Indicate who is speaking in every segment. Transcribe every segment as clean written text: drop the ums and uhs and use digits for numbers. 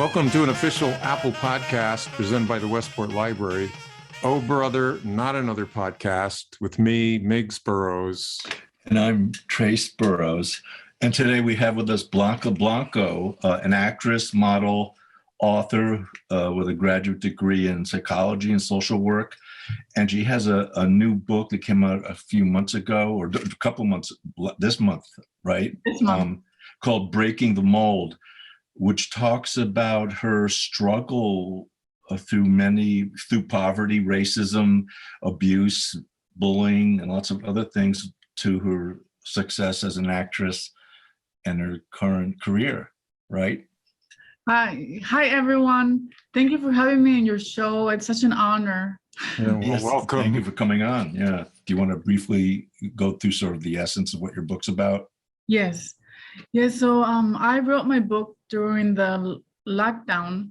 Speaker 1: Welcome to an official Apple podcast presented by the Westport Library. Oh, Brother, Not Another Podcast with me, Miggs Burrows.
Speaker 2: And I'm Trace Burrows. And today we have with us Blanca Blanco, an actress, model, author with a graduate degree in psychology and social work. And she has a new book that came out a few months ago, or a couple months, this month, right?
Speaker 3: This month.
Speaker 2: Called Breaking the Mold, which talks about her struggle through poverty, racism, abuse, bullying, and lots of other things to her success as an actress and her current career, right?
Speaker 3: Hi, everyone. Thank you for having me on your show. It's such an honor.
Speaker 1: Yeah, well, welcome.
Speaker 2: Thank you for coming on. Yeah. Do you want to briefly go through sort of the essence of what your book's about?
Speaker 3: Yes. So I wrote my book during the lockdown,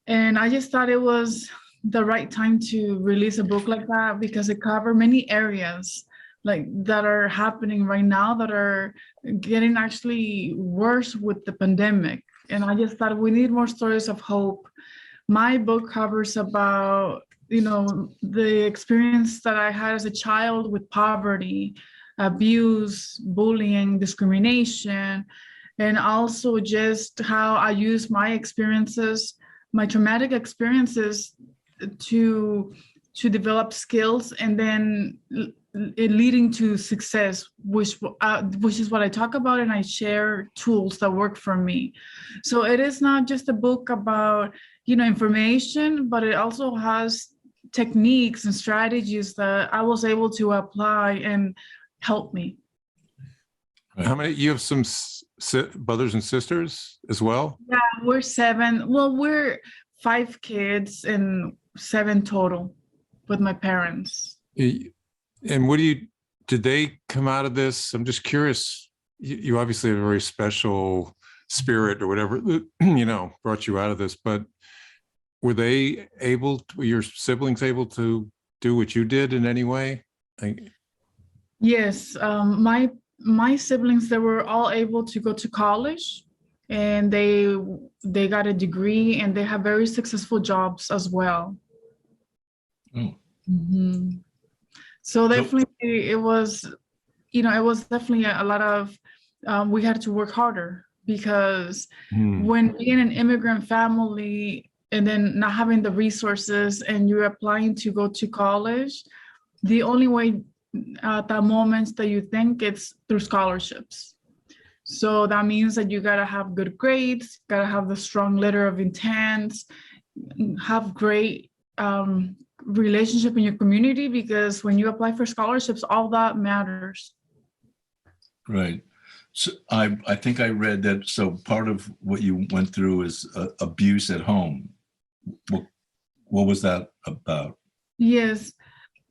Speaker 3: and I just thought it was the right time to release a book like that because it covers many areas like that are happening right now that are getting actually worse with the pandemic. And I just thought we need more stories of hope. My book covers about, the experience that I had as a child with poverty, abuse, bullying, discrimination, and also just how I use my experiences, my traumatic experiences to develop skills and then leading to success, which is what I talk about, and I share tools that work for me. So it is not just a book about, information, but it also has techniques and strategies that I was able to apply and help me.
Speaker 1: How many? You have some brothers and sisters as well?
Speaker 3: Yeah, we're 7. Well, we're 5 kids and 7 total with my parents.
Speaker 1: And did they come out of this? I'm just curious. You obviously have a very special spirit or whatever, brought you out of this, but were your siblings able to do what you did in any way?
Speaker 3: Yes, my siblings, they were all able to go to college, and they got a degree, and they have very successful jobs as well.
Speaker 2: Oh.
Speaker 3: Mm-hmm. So definitely it was definitely a lot of, we had to work harder because when being an immigrant family and then not having the resources and you're applying to go to college, the only way at that moment that you think it's through scholarships. So that means that you gotta have good grades, gotta have the strong letter of intent, have great relationship in your community, because when you apply for scholarships, all that matters.
Speaker 2: Right. So I think I read that. So part of what you went through is abuse at home. What was that about?
Speaker 3: Yes.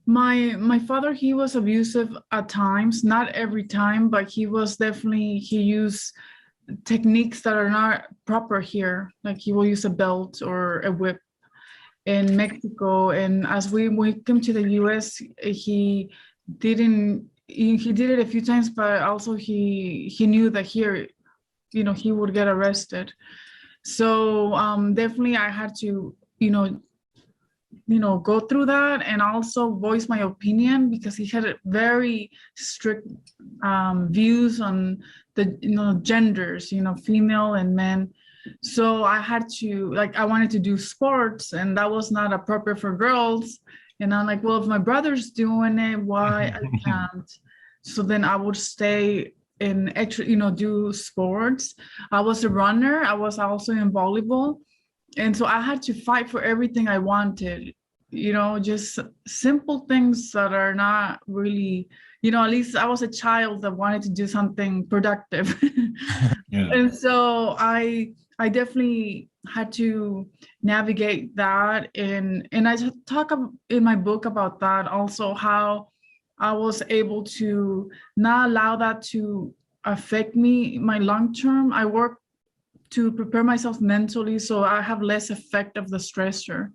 Speaker 3: My father, he was abusive at times, not every time, but he used techniques that are not proper here. Like he will use a belt or a whip. In Mexico, and as we came to the US, he did it a few times, but also he knew that here, he would get arrested. So definitely I had to, go through that and also voice my opinion, because he had very strict views on the genders, female and men. So I had to, I wanted to do sports, and that was not appropriate for girls. And I'm like, well, if my brother's doing it, why I can't? So then I would stay in do sports. I was a runner. I was also in volleyball. And so I had to fight for everything I wanted, just simple things that are not really, at least I was a child that wanted to do something productive.
Speaker 2: Yeah.
Speaker 3: And so I definitely had to navigate that. And I talk in my book about that also, how I was able to not allow that to affect me, my long term. I work to prepare myself mentally so I have less effect of the stressor,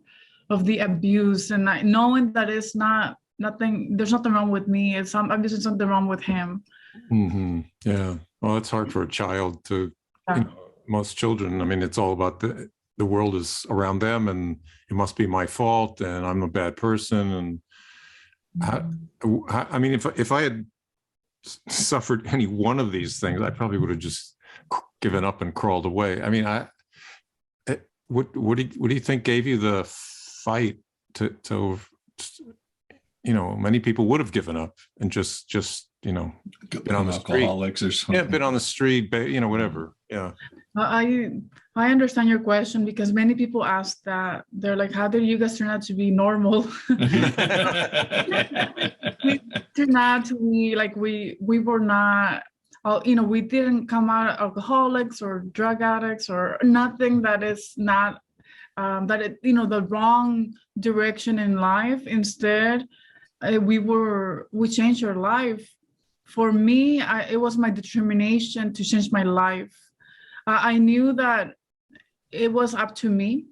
Speaker 3: of the abuse, and knowing that it's nothing, there's nothing wrong with me. There's something wrong with him.
Speaker 1: Mm-hmm. Yeah. Well, it's hard for a child to, most children, I mean, it's all about the world is around them and it must be my fault and I'm a bad person. And I mean, if I had suffered any one of these things, I probably would have just given up and crawled away. I mean, what do you think gave you the fight to many people would have given up and just been on the street.
Speaker 2: Alcoholics or something.
Speaker 1: Yeah, been on the street, whatever. Yeah.
Speaker 3: I understand your question because many people ask that. They're like, how did you guys turn out to be normal? We turned out to be like, we were not, we didn't come out alcoholics or drug addicts or nothing that is not, the wrong direction in life. Instead, we changed our life. For me, it was my determination to change my life. I knew that it was up to me,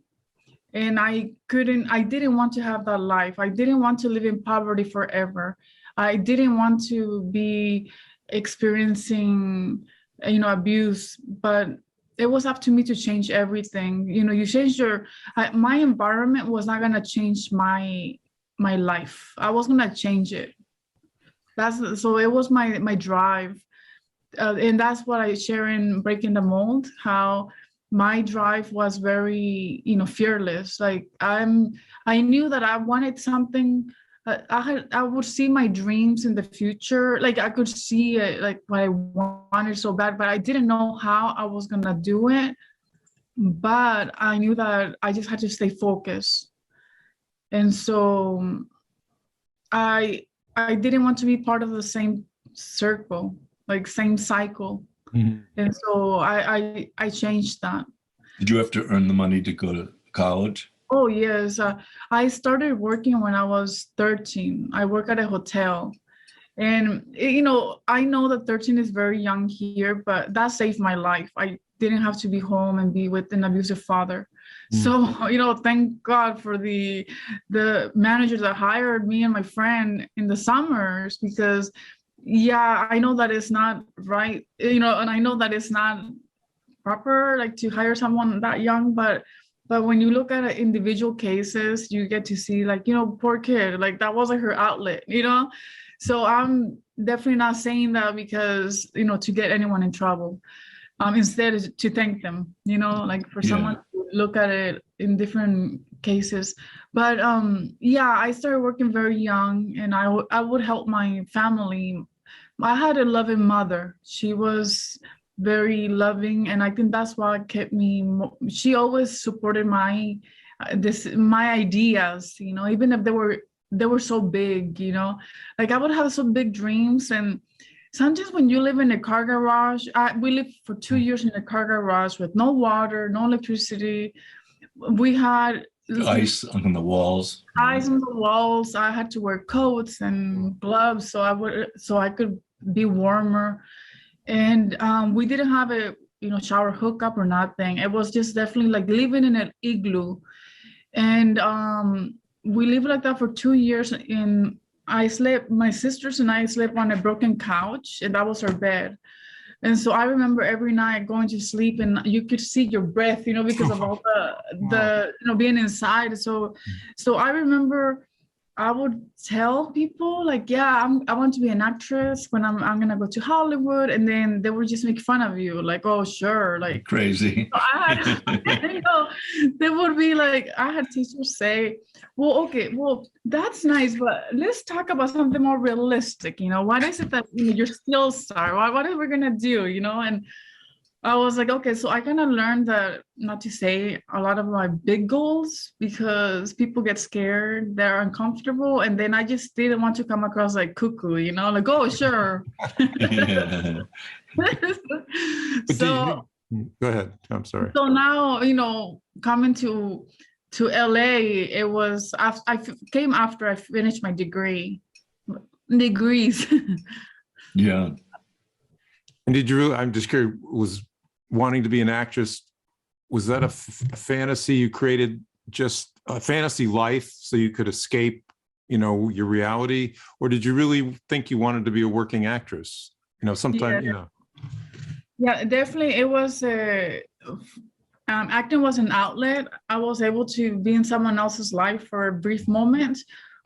Speaker 3: and I didn't want to have that life. I didn't want to live in poverty forever. I didn't want to be experiencing, abuse, but it was up to me to change everything. You change my environment was not going to change my life. I was going to change it. So it was my drive. And that's what I share in Breaking the Mold, how my drive was very, fearless. Like I knew that I wanted something. I would see my dreams in the future. Like I could see it, like what I wanted so bad, but I didn't know how I was gonna do it. But I knew that I just had to stay focused. And so I didn't want to be part of the same circle, like same cycle. Mm-hmm. And so I changed that.
Speaker 2: Did you have to earn the money to go to college?
Speaker 3: Oh, yes. I started working when I was 13. I work at a hotel. And, I know that 13 is very young here, but that saved my life. I didn't have to be home and be with an abusive father. So, thank God for the managers that hired me and my friend in the summers, because I know that it's not right, and I know that it's not proper, like to hire someone that young, but when you look at individual cases, you get to see like, poor kid, like that wasn't her outlet, So I'm definitely not saying that because, to get anyone in trouble. Instead to thank them, like for someone to look at it in different cases. But I started working very young, and I would help my family. I had a loving mother. She was very loving, and I think that's what kept me. She always supported my ideas, even if they were so big, like I would have some big dreams. And sometimes when you live in a car garage, we lived for 2 years in a car garage with no water, no electricity. We had
Speaker 2: ice on the walls.
Speaker 3: Ice on the walls. I had to wear coats and gloves so I could be warmer. And we didn't have a shower hookup or nothing. It was just definitely like living in an igloo. And we lived like that for 2 years. And my sisters and I slept on a broken couch, and that was our bed. And so I remember every night going to sleep, and you could see your breath, because of all the being inside. So I remember I would tell people like, I want to be an actress when I'm gonna go to Hollywood, and then they would just make fun of you, like, oh sure, like
Speaker 2: crazy.
Speaker 3: They would be like, I had teachers say, well, okay, well that's nice, but let's talk about something more realistic. What is it that your skills are? What are we gonna do? And I was like, okay, so I kind of learned that not to say a lot of my big goals because people get scared, they're uncomfortable, and then I just didn't want to come across like cuckoo, like, oh, sure.
Speaker 1: So go ahead. I'm sorry.
Speaker 3: So now, coming to LA, it was I came after I finished my degrees.
Speaker 2: Yeah.
Speaker 1: And did you? I'm just curious. Was wanting to be an actress, was that a fantasy you created, just a fantasy life so you could escape, your reality? Or did you really think you wanted to be a working actress? Sometimes,
Speaker 3: Yeah, definitely. It was acting was an outlet. I was able to be in someone else's life for a brief moment,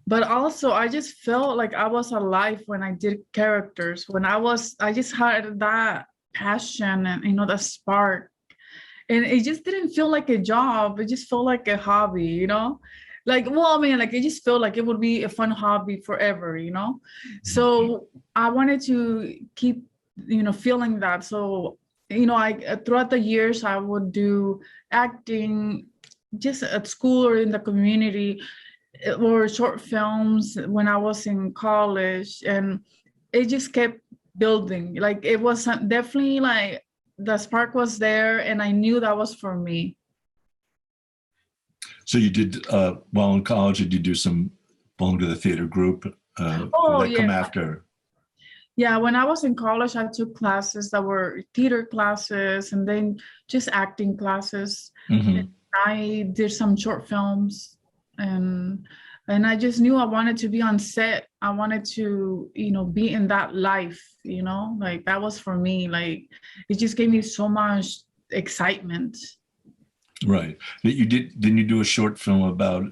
Speaker 3: but also I just felt like I was alive when I did characters. I just had that passion and, that spark. And it just didn't feel like a job. It just felt like a hobby. Like, well, I mean, like, it just felt like it would be a fun hobby forever. So I wanted to keep, feeling that. So, I throughout the years, I would do acting just at school or in the community, or short films when I was in college. And it just kept building. Like, it was definitely like the spark was there, and I knew that was for me.
Speaker 2: So you did, while in college, did you do some, belong to the theater group? Did that come after?
Speaker 3: Yeah, when I was in college, I took classes that were theater classes and then just acting classes.
Speaker 2: Mm-hmm.
Speaker 3: I did some short films, and I just knew I wanted to be on set. I wanted to, be in that life, like that was for me. Like, it just gave me so much excitement.
Speaker 2: Right. Didn't you do a short film about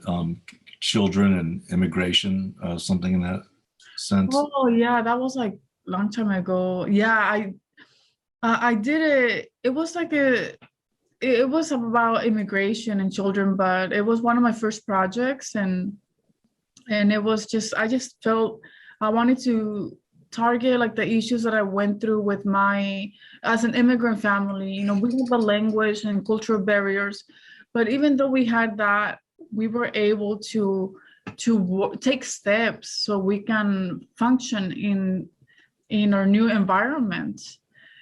Speaker 2: children and immigration, something in that sense?
Speaker 3: Oh yeah, that was like a long time ago. Yeah, I did it. It was like it was about immigration and children, but it was one of my first projects, and it was just, I just felt I wanted to target like the issues that I went through with as an immigrant family. We have the language and cultural barriers, but even though we had that, we were able to take steps so we can function in our new environment,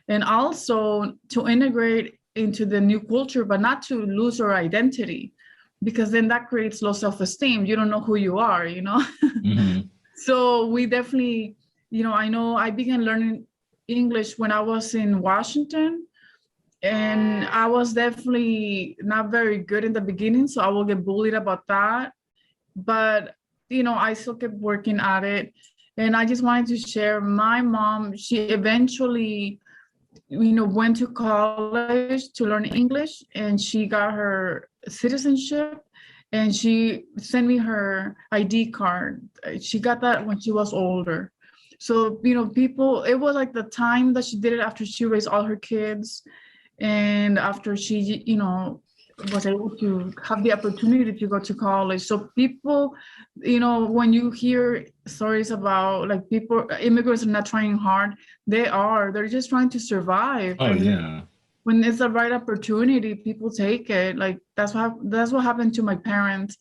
Speaker 3: and also to integrate into the new culture, but not to lose our identity, because then that creates low self-esteem. You don't know who you are.
Speaker 2: Mm-hmm.
Speaker 3: So we definitely, I know I began learning English when I was in Washington, and I was definitely not very good in the beginning, so I will get bullied about that. But, I still kept working at it. And I just wanted to share, my mom, she eventually, went to college to learn English, and she got her citizenship, and she sent me her ID card. She got that when she was older. So, people, it was like the time that she did it after she raised all her kids, and after she, was able to have the opportunity to go to college. So people, when you hear stories about like immigrants are not trying hard, they're just trying to survive.
Speaker 2: Oh, yeah.
Speaker 3: When it's the right opportunity, people take it. Like that's what happened to my parents.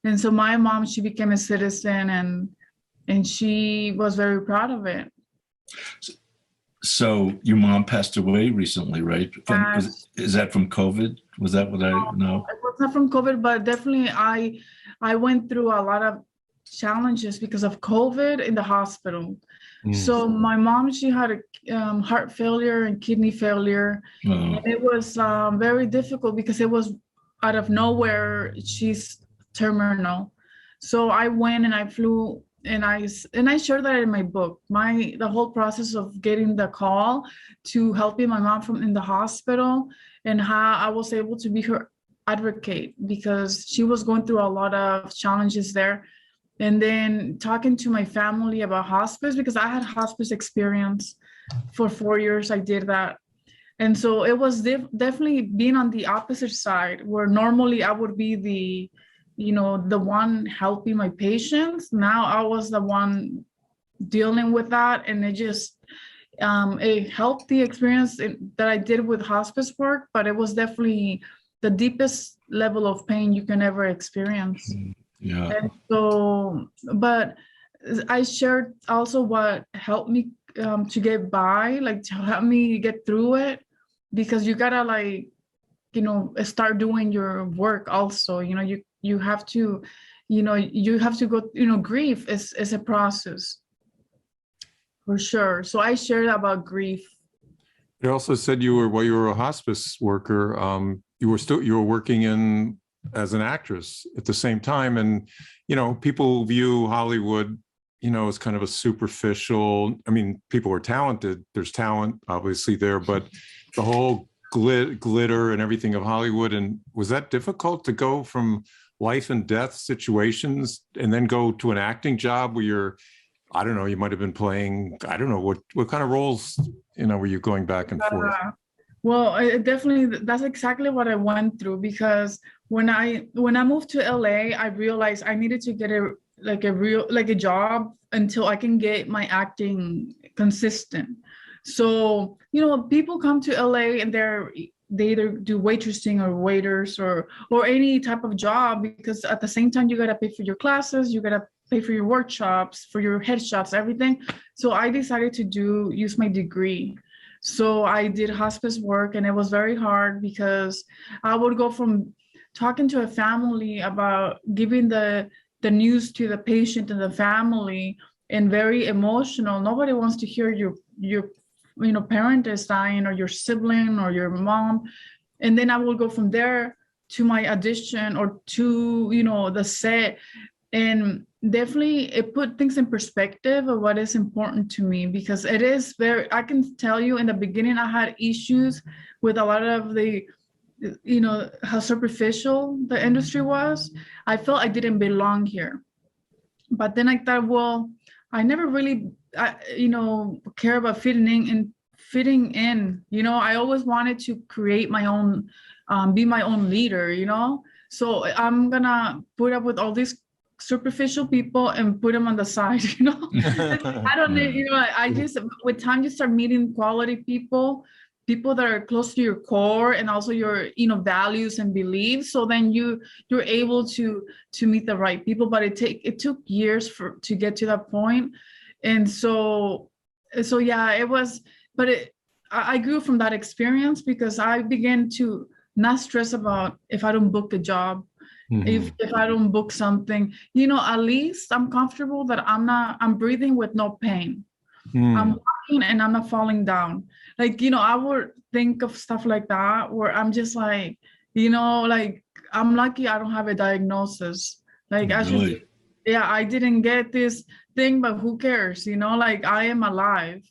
Speaker 3: And so my mom, she became a citizen, and she was very proud of it.
Speaker 2: So your mom passed away recently, right? Is that from COVID? Was that what I know?
Speaker 3: It was not from COVID, but definitely I went through a lot of challenges because of COVID in the hospital. So my mom, she had a heart failure and kidney failure. And it was very difficult because it was out of nowhere. She's terminal. So I went and I flew, and I shared that in my book, the whole process of getting the call to helping my mom in the hospital, and how I was able to be her advocate because she was going through a lot of challenges there. And then talking to my family about hospice, because I had hospice experience for 4 years. I did that. And so it was definitely being on the opposite side, where normally I would be the one helping my patients. Now I was the one dealing with that. And it just, it helped the experience that I did with hospice work, but it was definitely the deepest level of pain you can ever experience.
Speaker 2: Yeah.
Speaker 3: And so, but I shared also what helped me to get by, like to help me get through it, because you gotta start doing your work also. You have to, go, grief is a process for sure. So I shared about grief.
Speaker 1: You also said while you were a hospice worker, you were working as an actress at the same time. And, people view Hollywood, as kind of a superficial, I mean, people are talented. There's talent obviously there, but the whole glitter and everything of Hollywood. And was that difficult to go from life and death situations and then go to an acting job where you're, I don't know, you might have been playing, I don't know, what kind of roles, were you going back and forth?
Speaker 3: Well, definitely, that's exactly what I went through, because when I moved to LA, I realized I needed to get a job until I can get my acting consistent. So, people come to LA and they either do waitressing or waiters or any type of job, because at the same time you gotta pay for your classes, you gotta pay for your workshops, for your headshots, everything. So I decided to use my degree. So I did hospice work, and it was very hard because I would go from talking to a family about giving the news to the patient and the family, and very emotional. Nobody wants to hear your parent is dying, or your sibling or your mom. And then I will go from there to my audition or to, the set. And definitely it put things in perspective of what is important to me, because it is I can tell you, in the beginning, I had issues with a lot of the, how superficial the industry was. I felt I didn't belong here. But then I thought, well, I never really, care about fitting in. I always wanted to create my own, be my own leader, So I'm gonna put up with all these superficial people and put them on the side, I don't know, I just, with time, you start meeting quality people that are close to your core, and also your, values and beliefs. So then you're able to meet the right people. But it took years to get to that point. And so yeah, it was, but I grew from that experience, because I began to not stress about if I don't book a job, if I don't book something, at least I'm comfortable that I'm breathing with no pain. I'm walking and I'm not falling down. I would think of stuff like that, where I'm just like, I'm lucky I don't have a diagnosis.
Speaker 2: Really?
Speaker 3: I didn't get this thing, but who cares? I am alive.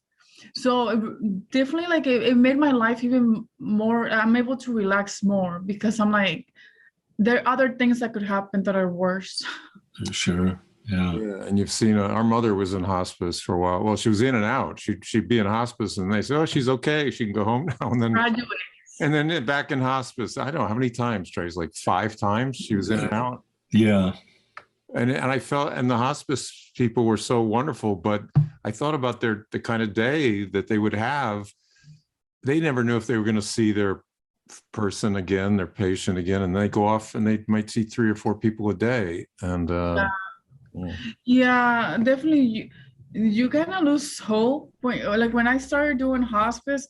Speaker 3: So definitely, it made my life even more, I'm able to relax more, because I'm like, there are other things that could happen that are worse.
Speaker 2: Sure. Yeah.
Speaker 1: Yeah, and you've seen our mother was in hospice for a while. Well, she was in and out. She'd be in hospice, and they say, "Oh, she's okay. She can go home now." And then back in hospice. I don't know how many times, Trace, like 5 times she was in and out.
Speaker 2: Yeah.
Speaker 1: And I felt, and the hospice people were so wonderful, but I thought about the kind of day that they would have. They never knew if they were going to see their person again, their patient again, and they go off and they might see 3 or 4 people a day. And
Speaker 3: yeah, definitely. You kind of lose hope when I started doing hospice.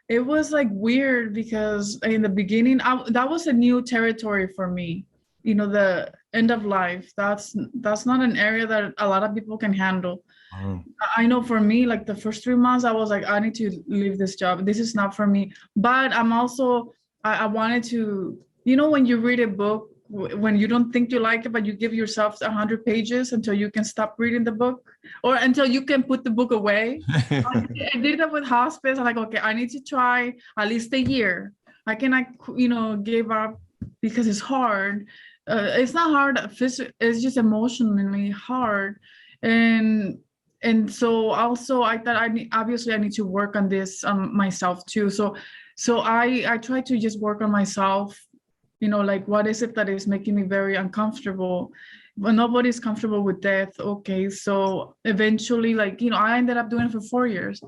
Speaker 3: It was weird, because in the beginning, that was a new territory for me. The end of life. That's not an area that a lot of people can handle. I know for me, the first 3 months, I was like, I need to leave this job. This is not for me. But I'm also, I wanted to, when you read a book, when you don't think you like it, but you give yourself 100 pages until you can stop reading the book, or until you can put the book away. I did that with hospice. I'm like, okay, I need to try at least a year. I cannot, give up, because it's hard. It's not hard it's just emotionally hard. And so also I thought I need to work on this myself too. So I try to just work on myself, what is it that is making me very uncomfortable? Well, nobody's comfortable with death. Okay, so eventually, I ended up doing it for 4 years.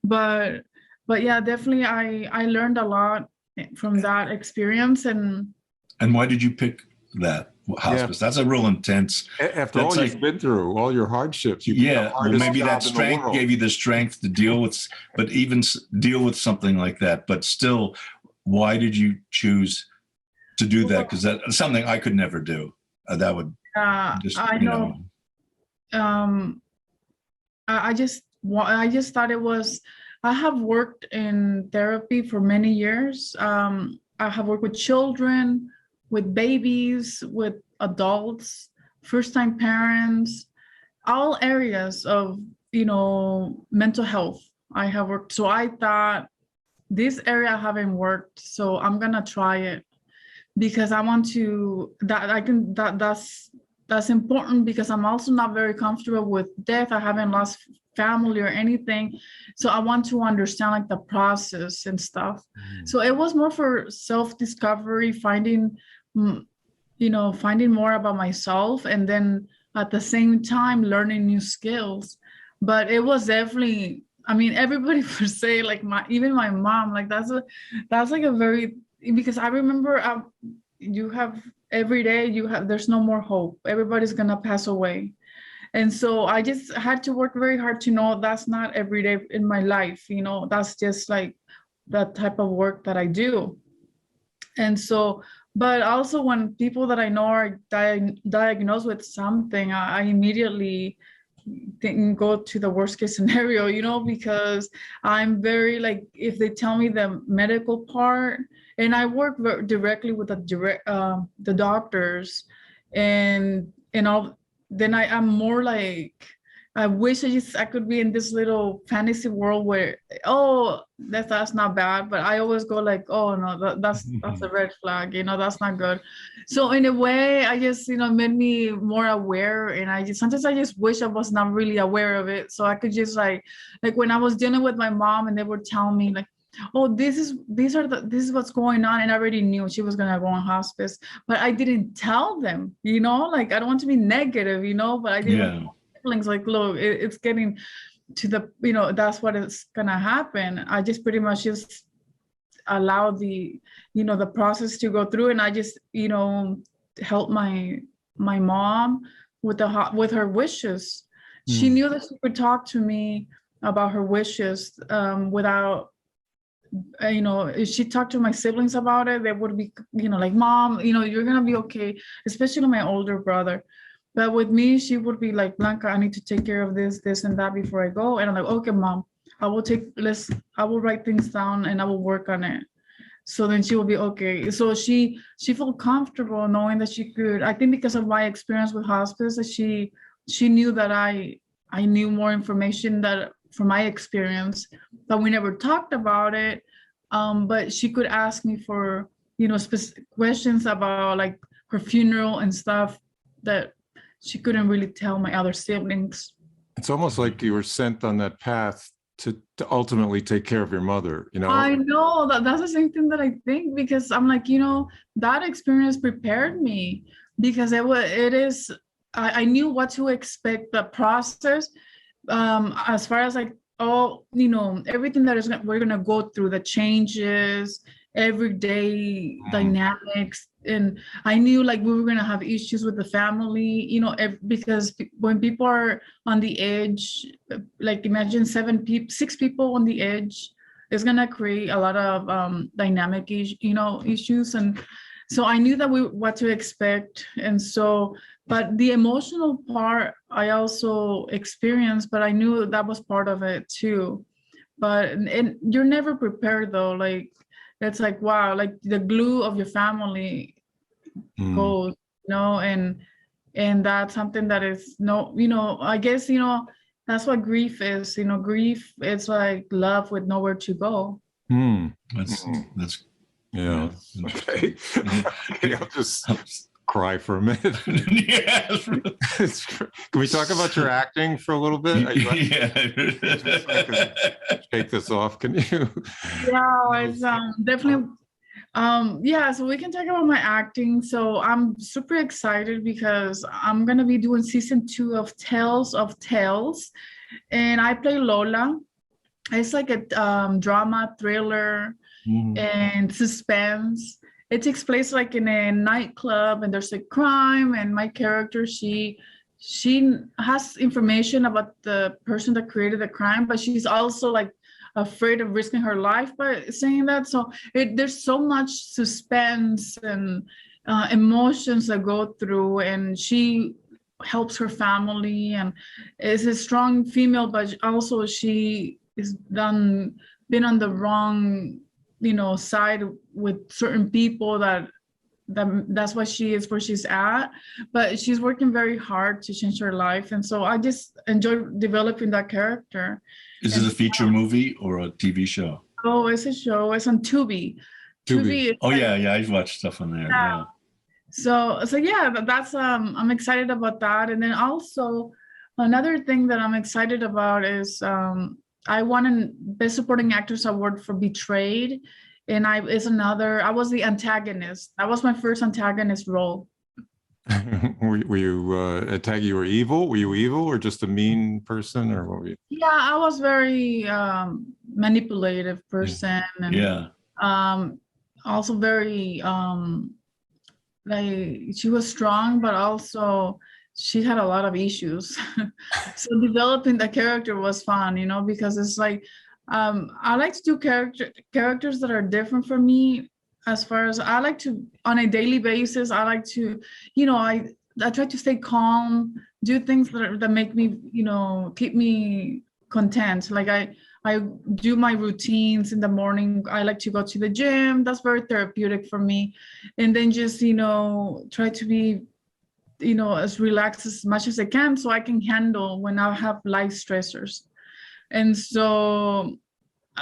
Speaker 3: But yeah, definitely I learned a lot from that experience. And
Speaker 2: why did you pick that hospice? That's a real intense.
Speaker 1: After all you've been through, all your hardships.
Speaker 2: Well, maybe that strength gave you the strength to deal with, but even deal with something like that. But still, why did you choose to do that? Because that's something I could never do. That would just,
Speaker 3: I know. I just thought it was. I have worked in therapy for many years. I have worked with children, with babies, with adults, first-time parents, all areas of, mental health. I have worked. So I thought this area I haven't worked, so I'm gonna try it because I want to, that's important because I'm also not very comfortable with death. I haven't lost family or anything. So I want to understand like the process and stuff. So it was more for self-discovery, finding, finding more about myself, and then at the same time learning new skills. But it was definitely, I mean, everybody would say like even my mom, like that's like a very, because I remember you have every day there's no more hope. Everybody's gonna pass away. And so I just had to work very hard to know that's not every day in my life, that's just like that type of work that I do. And so, but also when people that I know are diagnosed with something, I immediately go to the worst case scenario, because I'm very like, if they tell me the medical part, and I work directly with the doctors and all, then I'm more like, I wish I could be in this little fantasy world where, oh, that's not bad. But I always go like, oh no, that's a red flag, that's not good. So in a way, I just, made me more aware. And sometimes I just wish I was not really aware of it. So I could just like when I was dealing with my mom and they were telling me like, oh, this is what's going on. And I already knew she was gonna go on hospice, but I didn't tell them, like, I don't want to be negative, but I didn't siblings like, look, it's getting to the, that's what is gonna happen. I just pretty much just allow the process to go through. And I just, help my mom with her wishes. She knew that she could talk to me about her wishes without, if she talked to my siblings about it, they would be, like, Mom, you're gonna be okay, especially my older brother. But with me, she would be like, Blanca, I need to take care of this and that before I go. And I'm like, okay, Mom, I will write things down and I will work on it. So then she will be okay. So she felt comfortable knowing that she could, I think because of my experience with hospice, that she knew that I knew more information that from my experience, but we never talked about it. But she could ask me for, specific questions about like her funeral and stuff that she couldn't really tell my other siblings.
Speaker 1: It's almost like you were sent on that path to ultimately take care of your mother,
Speaker 3: I know that's the same thing that I think, because I'm like, that experience prepared me, because I knew what to expect, the process, as far as like, everything that we're gonna go through, the changes, everyday dynamics. And I knew like we were gonna have issues with the family, because when people are on the edge, like imagine 6 people on the edge, it's gonna create a lot of dynamic issues. And so I knew that what to expect. And so, but the emotional part I also experienced, but I knew that was part of it too. But and you're never prepared though. Like, it's like, wow, like the glue of your family goes, and that's something that is I guess, that's what grief is. Grief, it's like love with nowhere to go.
Speaker 2: That's
Speaker 1: yeah. Okay. I'll just cry for a minute.
Speaker 2: Yes.
Speaker 1: Can we talk about your acting for a little bit? Take this off, can you?
Speaker 3: Yeah, it's definitely so we can talk about my acting. So I'm super excited because I'm gonna be doing season 2 of Tales of Tales, and I play Lola. It's like a drama, thriller, and suspense. It takes place like in a nightclub, and there's a crime, and my character, she has information about the person that created the crime, but she's also like afraid of risking her life by saying that. So there's so much suspense and emotions that go through, and she helps her family and is a strong female, but also she is been on the wrong side with certain people that's why she is where she's at, but she's working very hard to change her life. And so I just enjoy developing that character.
Speaker 2: Is it a feature movie or a TV show?
Speaker 3: Oh, it's a show. It's on Tubi.
Speaker 1: Tubi.
Speaker 3: Is
Speaker 2: Oh
Speaker 3: like-
Speaker 2: yeah, I've watched stuff on there. Yeah.
Speaker 3: So yeah, that's I'm excited about that. And then also another thing that I'm excited about is I won a Best Supporting Actress Award for Betrayed, and I was the antagonist. That was my first antagonist role.
Speaker 1: Were you attack? You were evil? Were you evil or just a mean person, or what were you?
Speaker 3: Yeah, I was very manipulative person, and
Speaker 2: Yeah.
Speaker 3: also very like she was strong, but also she had a lot of issues. So developing the character was fun, because it's like I like to do characters that are different from me. As far as I like to, on a daily basis, I like to, I try to stay calm, do things that make me, keep me content. Like I do my routines in the morning. I like to go to the gym. That's very therapeutic for me. And then just, try to be, as relaxed as much as I can so I can handle when I have life stressors. And so,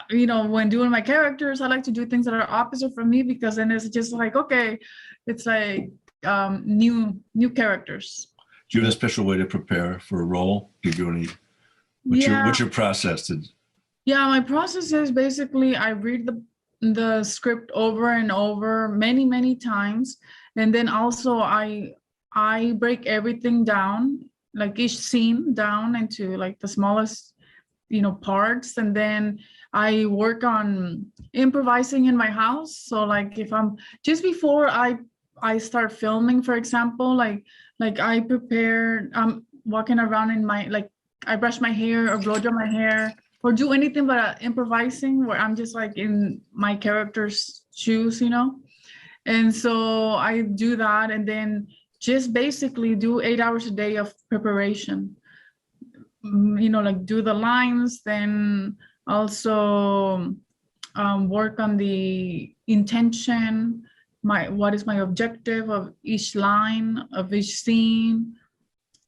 Speaker 3: when doing my characters, I like to do things that are opposite from me, because then it's just like, okay, it's like new characters.
Speaker 2: Do you have a special way to prepare for a role? Do you do any? What's your process?
Speaker 3: Yeah, my process is basically I read the script over and over many times, and then also I break everything down, like each scene down into like the smallest parts, and then I work on improvising in my house. So like if I'm just before I start filming, for example, like I prepare, I'm walking around in my, like I brush my hair or blow dry my hair or do anything but improvising, where I'm just like in my character's shoes, And so I do that, and then just basically do 8 hours a day of preparation. Like do the lines, then also work on the intention, what is my objective of each line, of each scene.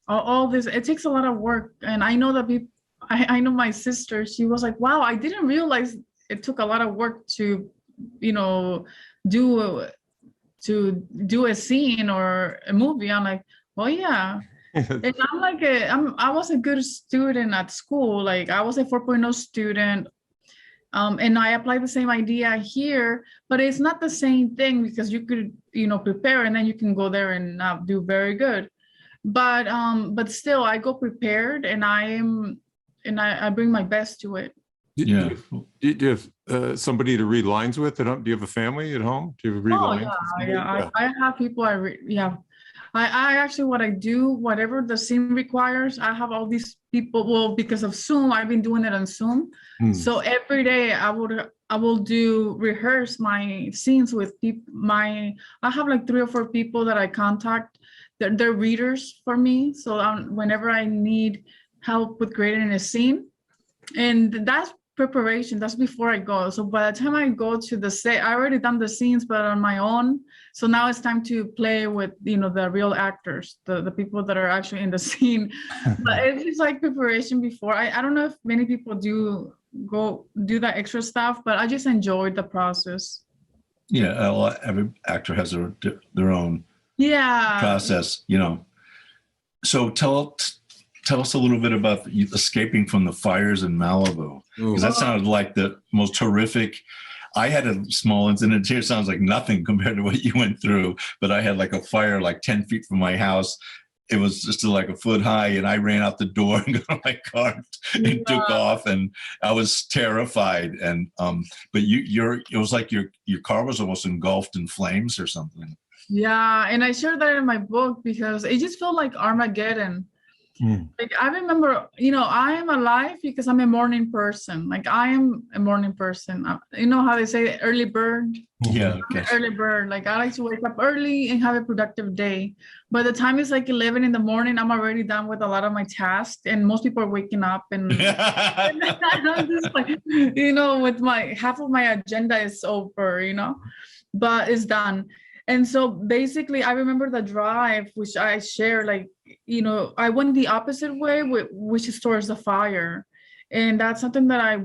Speaker 3: All this, it takes a lot of work. And I know that I know my sister, she was like, wow, I didn't realize it took a lot of work to, do a scene or a movie. I'm like, well, yeah. And I'm like, I was a good student at school. Like I was a 4.0 student. And I applied the same idea here, but it's not the same thing, because you could, prepare and then you can go there and do very good. But still I go prepared, and I bring my best to it.
Speaker 2: Yeah.
Speaker 1: Do you have somebody to read lines with at home? Do you have a family at home? Do you read lines?
Speaker 3: Yeah. I have people I read. Yeah. I actually, what I do, whatever the scene requires, I have all these people. Well, because of Zoom, I've been doing it on Zoom. So every day I will rehearse my scenes with people. I have like 3 or 4 people that I contact. They're readers for me. So whenever I need help with creating a scene, and that's preparation, that's before I go. So by the time I go to the set, I already done the scenes, but on my own. So now it's time to play with, the real actors, the people that are actually in the scene. But it's like preparation before. I don't know if many people do that extra stuff, but I just enjoyed the process.
Speaker 2: Yeah, every actor has their own process, So tell us a little bit about escaping from the fires in Malibu, because that sounded like the most horrific. I had a small incident here. It sounds like nothing compared to what you went through, but I had like a fire like 10 feet from my house. It was just like a foot high, and I ran out the door and got in my car and took off, and I was terrified. And but it was like your car was almost engulfed in flames or something.
Speaker 3: Yeah, and I shared that in my book because it just felt like Armageddon. Like I remember, I am alive because I'm a morning person. Like I am a morning person. You know how they say early bird?
Speaker 2: Yeah.
Speaker 3: Early bird. Like I like to wake up early and have a productive day. By the time it's like 11 in the morning, I'm already done with a lot of my tasks, and most people are waking up, and, and I'm just like, with half of my agenda is over, but it's done. And so basically, I remember the drive, which I share, like, I went the opposite way, which is towards the fire. And that's something that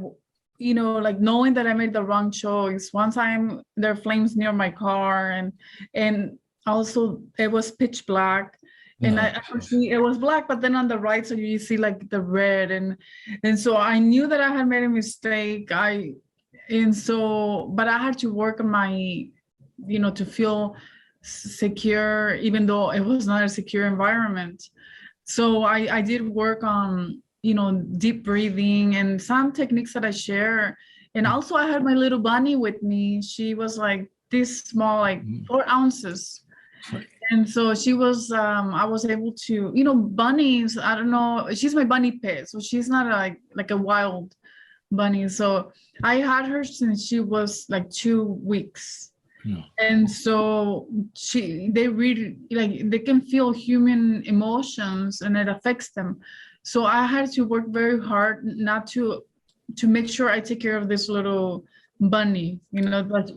Speaker 3: like knowing that I made the wrong choice. One time there are flames near my car, and also it was pitch black. And
Speaker 2: Oh,
Speaker 3: I could see it was black, but then on the right, so you see like the red, and so I knew that I had made a mistake. But I had to work on my, to feel secure, even though it was not a secure environment. So I did work on, deep breathing and some techniques that I share. And also I had my little bunny with me. She was like this small, like 4 ounces. And so she was, I was able to, bunnies, I don't know, she's my bunny pet. So she's not like a wild bunny. So I had her since she was like 2 weeks.
Speaker 2: Yeah.
Speaker 3: And so they really, like, they can feel human emotions and it affects them. So I had to work very hard not to make sure I take care of this little bunny,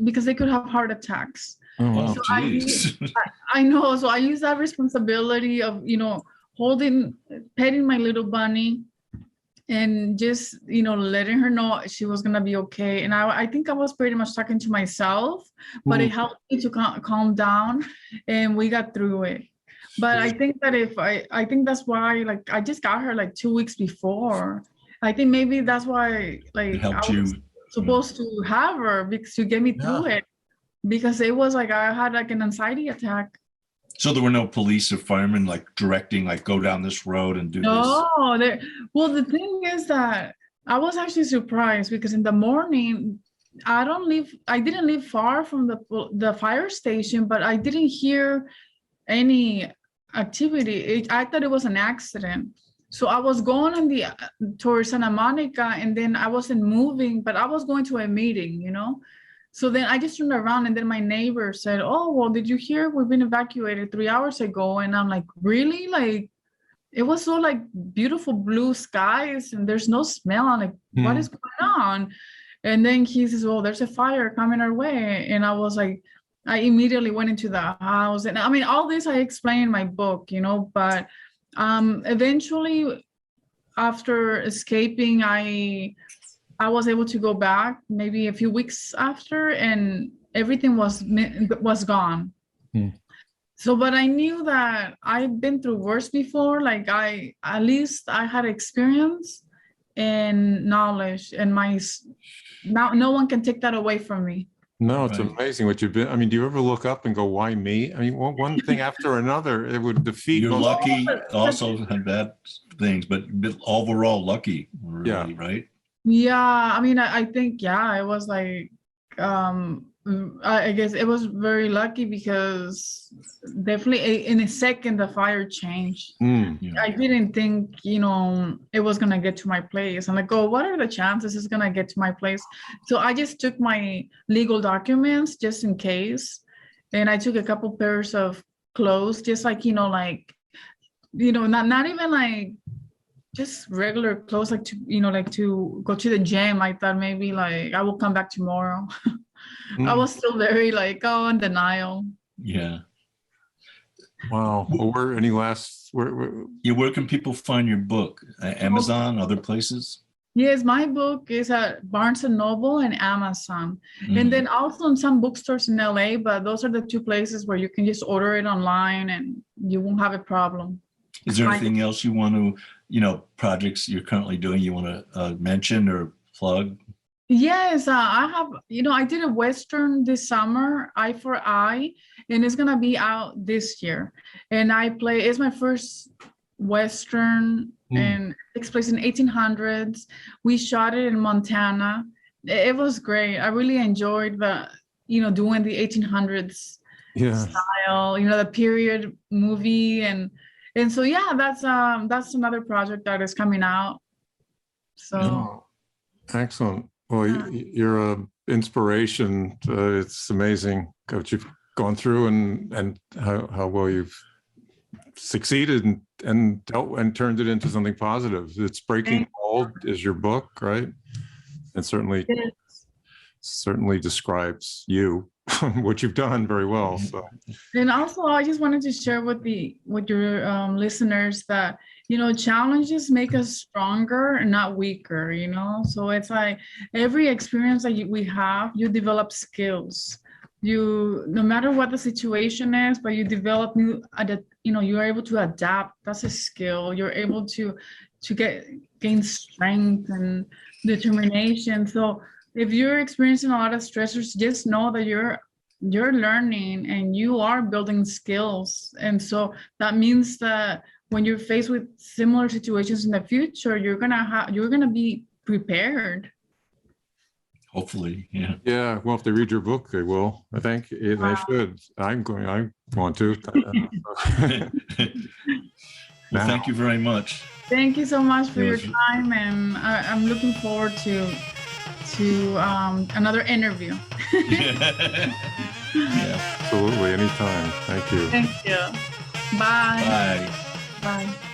Speaker 3: because they could have heart attacks.
Speaker 1: Oh, wow.
Speaker 3: So
Speaker 2: geez.
Speaker 3: I know. So I use that responsibility of, petting my little bunny and just, letting her know she was going to be okay. And I think I was pretty much talking to myself, but it helped me to calm down and we got through it. But I think that I think that's why, like, I just got her like 2 weeks before. I think maybe that's why, like,
Speaker 2: It helped
Speaker 3: I was
Speaker 2: you.
Speaker 3: supposed to have her because to get me through it. Because it was like I had like an anxiety attack.
Speaker 2: So there were no police or firemen like directing, like go down this road and do this.
Speaker 3: No, well, the thing is that I was actually surprised because in the morning I didn't live far from the fire station, but I didn't hear any activity. I thought it was an accident. So I was going towards Santa Monica, and then I wasn't moving, but I was going to a meeting, So then I just turned around, and then my neighbor said, "Oh, well, did you hear we've been evacuated 3 hours ago?" And I'm like, "Really?" Like, it was so like beautiful blue skies and there's no smell. I'm like, what is going on? And then he says, "Well, there's a fire coming our way." And I was like, I immediately went into the house. And I mean, all this I explain in my book, but eventually after escaping, I was able to go back maybe a few weeks after, and everything was gone. So, but I knew that I've been through worse before. Like at least I had experience and knowledge, and now no one can take that away from me.
Speaker 1: No, it's amazing what you've been. I mean, do you ever look up and go, why me? I mean, one thing after another, it would defeat.
Speaker 2: You're lucky, also had bad things, but overall lucky, really, right?
Speaker 3: Yeah, I mean, I think, it was like, I guess it was very lucky because definitely in a second the fire changed. I didn't think, it was gonna get to my place. I'm like, oh, what are the chances it's gonna get to my place? So I just took my legal documents just in case, and I took a couple pairs of clothes, just like, not even like just regular clothes, like to go to the gym. I thought maybe like I will come back tomorrow. I was still very like, in denial.
Speaker 2: Yeah.
Speaker 1: Wow. Well,
Speaker 2: where can people find your book? Amazon, other places?
Speaker 3: Yes, my book is at Barnes & Noble and Amazon. And then also in some bookstores in LA, but those are the 2 places where you can just order it online and you won't have a problem.
Speaker 2: Is there anything else you want to, projects you're currently doing you want to mention or plug?
Speaker 3: Yes, I have, I did a Western this summer, Eye for Eye, and it's going to be out this year. And it's my first Western, and it takes place in 1800s. We shot it in Montana. It was great. I really enjoyed doing the 1800s style, the period movie. And so, that's another project that is coming out. So.
Speaker 1: Excellent. Well, you're an inspiration. It's amazing what you've gone through and how well you've succeeded and dealt and turned it into something positive. It's Breaking Bold is your book, right? And certainly describes you, what you've done very well. So.
Speaker 3: And also, I just wanted to share with your listeners that, challenges make us stronger and not weaker. So it's like every experience that we have, you develop skills. No matter what the situation is, but you develop you're able to adapt. That's a skill. You're able to gain strength and determination. So if you're experiencing a lot of stressors, just know that you're learning and you are building skills. And so that means that when you're faced with similar situations in the future, you're gonna be prepared.
Speaker 2: Hopefully, yeah.
Speaker 1: Yeah, well, if they read your book, they will. I think they should. I want to.
Speaker 2: Well, thank you very much.
Speaker 3: Thank you so much for
Speaker 2: It
Speaker 3: your
Speaker 2: was-
Speaker 3: time, and I'm looking forward to another interview.
Speaker 2: Yeah.
Speaker 1: Absolutely, anytime. Thank you.
Speaker 3: Thank you. Bye.
Speaker 2: Bye.
Speaker 3: Bye.